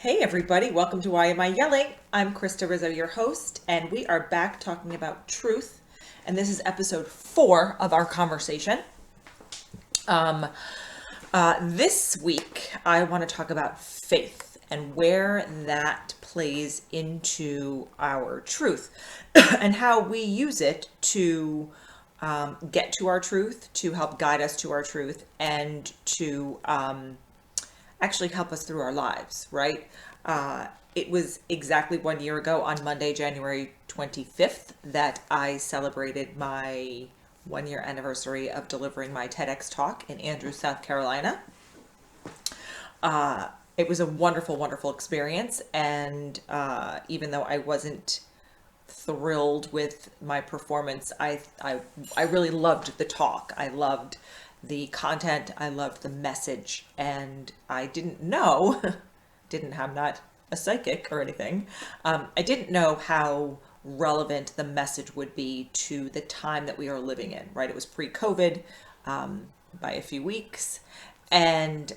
Hey everybody, welcome to Why Am I Yelling? I'm Krista Rizzo, your host, and we are back talking about truth. And this is episode 4 of our conversation. This week, I want to talk about faith and where that plays into our truth and how we use it to get to our truth, to help guide us to our truth, and to actually help us through our lives, right? It was exactly 1 year ago on Monday, January 25th, that I celebrated my 1 year anniversary of delivering my TEDx talk in Andrews, South Carolina. It was a wonderful, wonderful experience. And even though I wasn't thrilled with my performance, I really loved the talk. I loved the content. I loved the message. And I didn't know, I'm not a psychic or anything. I didn't know how relevant the message would be to the time that we are living in, right? It was pre-COVID by a few weeks. And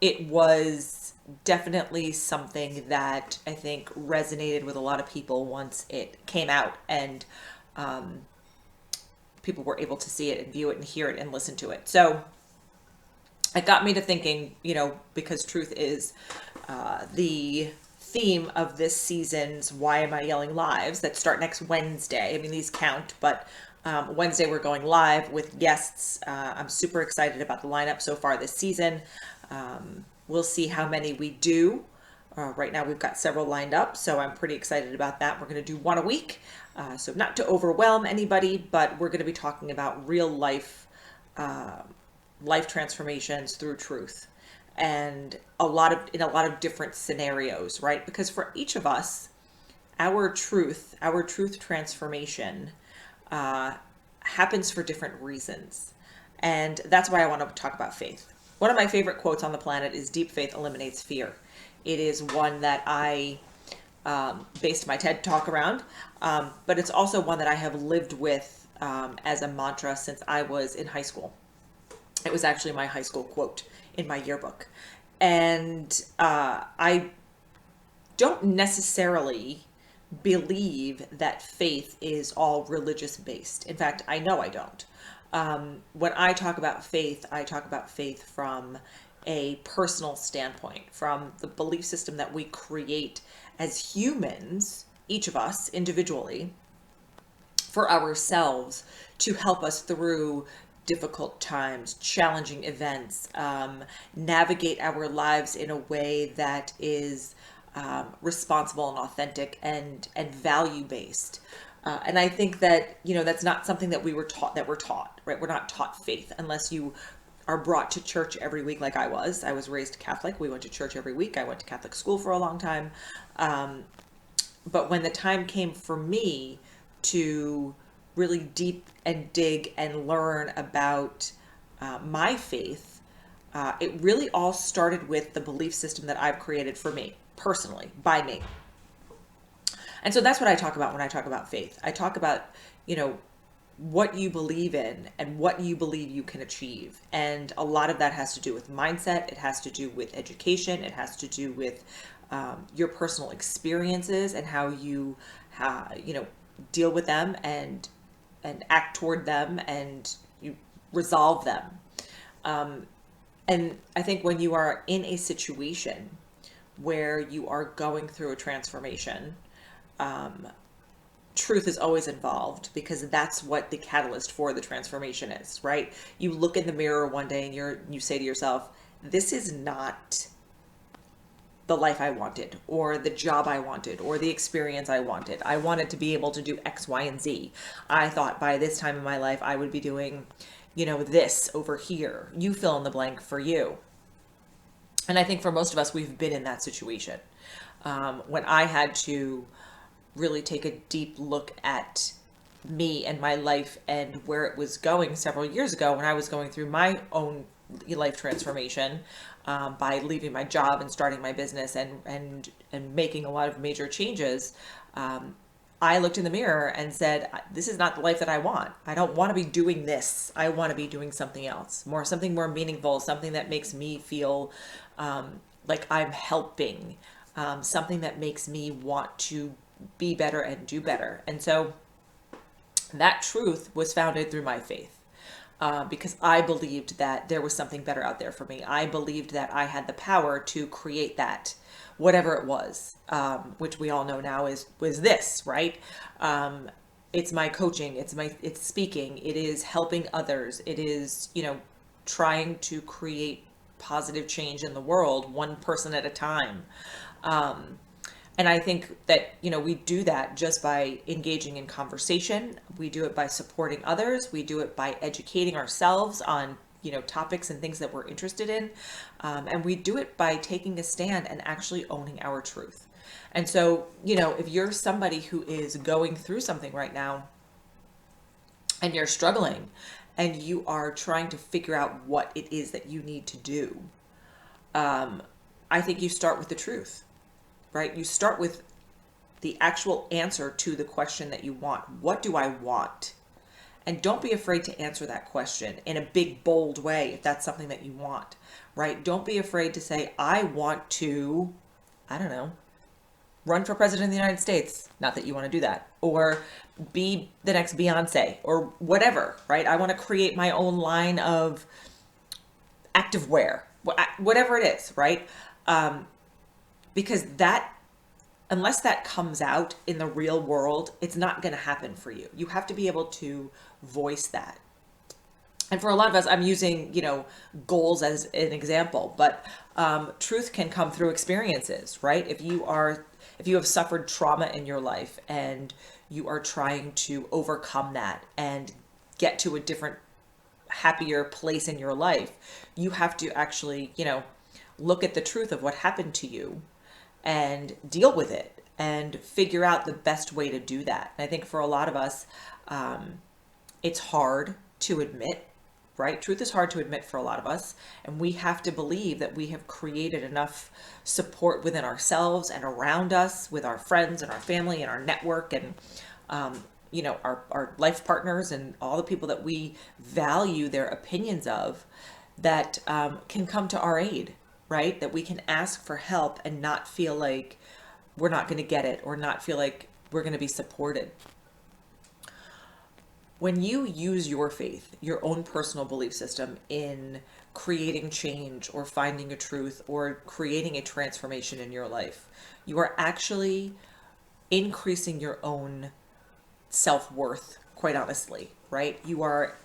it was definitely something that I think resonated with a lot of people once it came out and people were able to see it and view it and hear it and listen to it. So it got me to thinking, because truth is the theme of this season's Why Am I Yelling Lives that start next Wednesday. I mean, these count, but Wednesday we're going live with guests. I'm super excited about the lineup so far this season. We'll see how many we do. Right now we've got several lined up, so I'm pretty excited about that. We're going to do one a week. So not to overwhelm anybody, but we're going to be talking about real life transformations through truth, and in a lot of different scenarios, right? Because for each of us, our truth transformation happens for different reasons. And that's why I want to talk about faith. One of my favorite quotes on the planet is "Deep faith eliminates fear." It is one that I based my TED talk around, but it's also one that I have lived with as a mantra since I was in high school. It was actually my high school quote in my yearbook. And I don't necessarily believe that faith is all religious based. In fact, I know I don't. When I talk about faith, I talk about faith from a personal standpoint, from the belief system that we create as humans, each of us individually, for ourselves to help us through difficult times, challenging events, navigate our lives in a way that is responsible and authentic and value based. And I think that, that's not something that we're taught, right? We're not taught faith unless you are brought to church every week like I was. I was raised Catholic. We went to church every week. I went to Catholic school for a long time. But when the time came for me to really deep and dig and learn about my faith, it really all started with the belief system that I've created for me, personally, by me. And so that's what I talk about when I talk about faith. I talk about, what you believe in and what you believe you can achieve. And a lot of that has to do with mindset. It has to do with education. It has to do with your personal experiences and how you, deal with them and act toward them and you resolve them. And I think when you are in a situation where you are going through a transformation, truth is always involved because that's what the catalyst for the transformation is, right? You look in the mirror one day and you say to yourself, this is not the life I wanted, or the job I wanted, or the experience I wanted. I wanted to be able to do X, Y, and Z. I thought by this time in my life I would be doing, this over here. You fill in the blank for you. And I think for most of us, we've been in that situation. When I had to really take a deep look at me and my life and where it was going several years ago, when I was going through my own life transformation, by leaving my job and starting my business and making a lot of major changes, I looked in the mirror and said, this is not the life that I want. I don't want to be doing this. I want to be doing something else, something more meaningful, something that makes me feel like I'm helping, something that makes me want to be better and do better. And so that truth was founded through my faith. Because I believed that there was something better out there for me. I believed that I had the power to create that, whatever it was, which we all know now is was this, right? It's my coaching, it's speaking, it is helping others, it is, trying to create positive change in the world, one person at a time. And I think that, we do that just by engaging in conversation. We do it by supporting others. We do it by educating ourselves on, topics and things that we're interested in. And we do it by taking a stand and actually owning our truth. And so, if you're somebody who is going through something right now and you're struggling and you are trying to figure out what it is that you need to do, I think you start with the truth, right? You start with the actual answer to the question that you want. What do I want? And don't be afraid to answer that question in a big, bold way if that's something that you want, right? Don't be afraid to say, I want to, I don't know, run for president of the United States. Not that you want to do that. Or be the next Beyonce or whatever, right? I want to create my own line of activewear, whatever it is, right? Because that, unless that comes out in the real world, it's not going to happen for you. You have to be able to voice that. And for a lot of us, I'm using, goals as an example, but truth can come through experiences, right? If you have suffered trauma in your life and you are trying to overcome that and get to a different, happier place in your life, you have to actually, look at the truth of what happened to you and deal with it and figure out the best way to do that. And I think for a lot of us, it's hard to admit, right? Truth is hard to admit for a lot of us. And we have to believe that we have created enough support within ourselves and around us with our friends and our family and our network and, our life partners and all the people that we value their opinions of that can come to our aid, right? That we can ask for help and not feel like we're not going to get it or not feel like we're going to be supported. When you use your faith, your own personal belief system in creating change or finding a truth or creating a transformation in your life, you are actually increasing your own self-worth, quite honestly, right? Your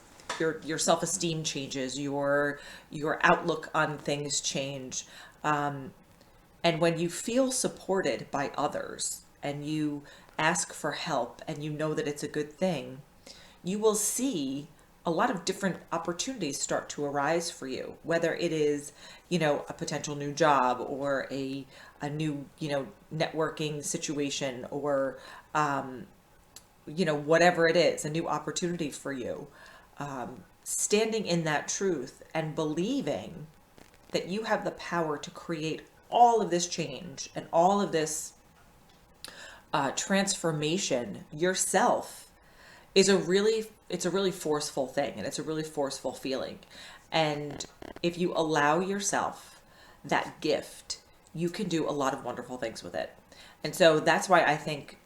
self-esteem changes, your outlook on things change. And when you feel supported by others and you ask for help and you know that it's a good thing, you will see a lot of different opportunities start to arise for you, whether it is, a potential new job or a new, networking situation or, whatever it is, a new opportunity for you. Standing in that truth and believing that you have the power to create all of this change and all of this transformation yourself is it's a really forceful thing and it's a really forceful feeling. And if you allow yourself that gift, you can do a lot of wonderful things with it. And so that's why I think,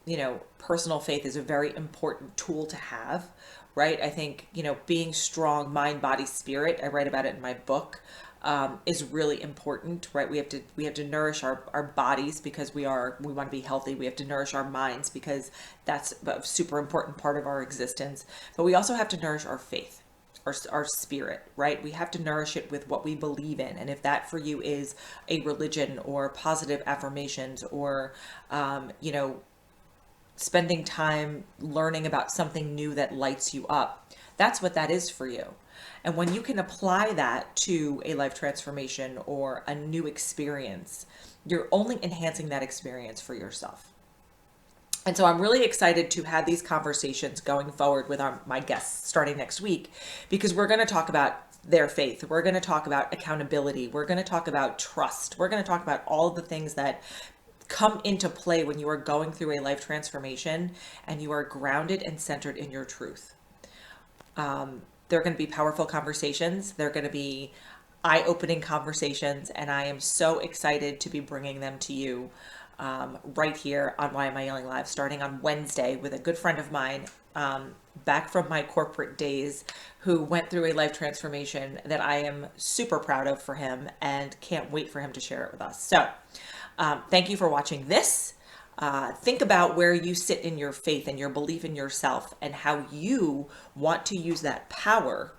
personal faith is a very important tool to have, right? I think, being strong, mind, body, spirit, I write about it in my book, is really important, right? We have to nourish our bodies because we want to be healthy. We have to nourish our minds because that's a super important part of our existence. But we also have to nourish our faith, our spirit, right? We have to nourish it with what we believe in. And if that for you is a religion or positive affirmations or, spending time learning about something new that lights you up, that's what that is for you. And when you can apply that to a life transformation or a new experience, you're only enhancing that experience for yourself. And so I'm really excited to have these conversations going forward with my guests starting next week, because we're going to talk about their faith. We're going to talk about accountability. We're going to talk about trust. We're going to talk about all of the things that come into play when you are going through a life transformation and you are grounded and centered in your truth. They're going to be powerful conversations. They're going to be eye-opening conversations, and I am so excited to be bringing them to you right here on Why Am I Yelling Live, starting on Wednesday with a good friend of mine back from my corporate days who went through a life transformation that I am super proud of for him and can't wait for him to share it with us. So thank you for watching this. Think about where you sit in your faith and your belief in yourself and how you want to use that power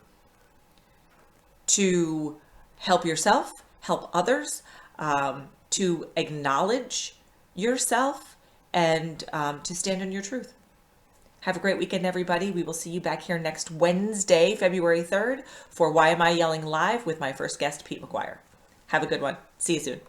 to help yourself, help others, to acknowledge yourself, and to stand in your truth. Have a great weekend, everybody. We will see you back here next Wednesday, February 3rd, for Why Am I Yelling Live with my first guest, Pete McGuire. Have a good one. See you soon.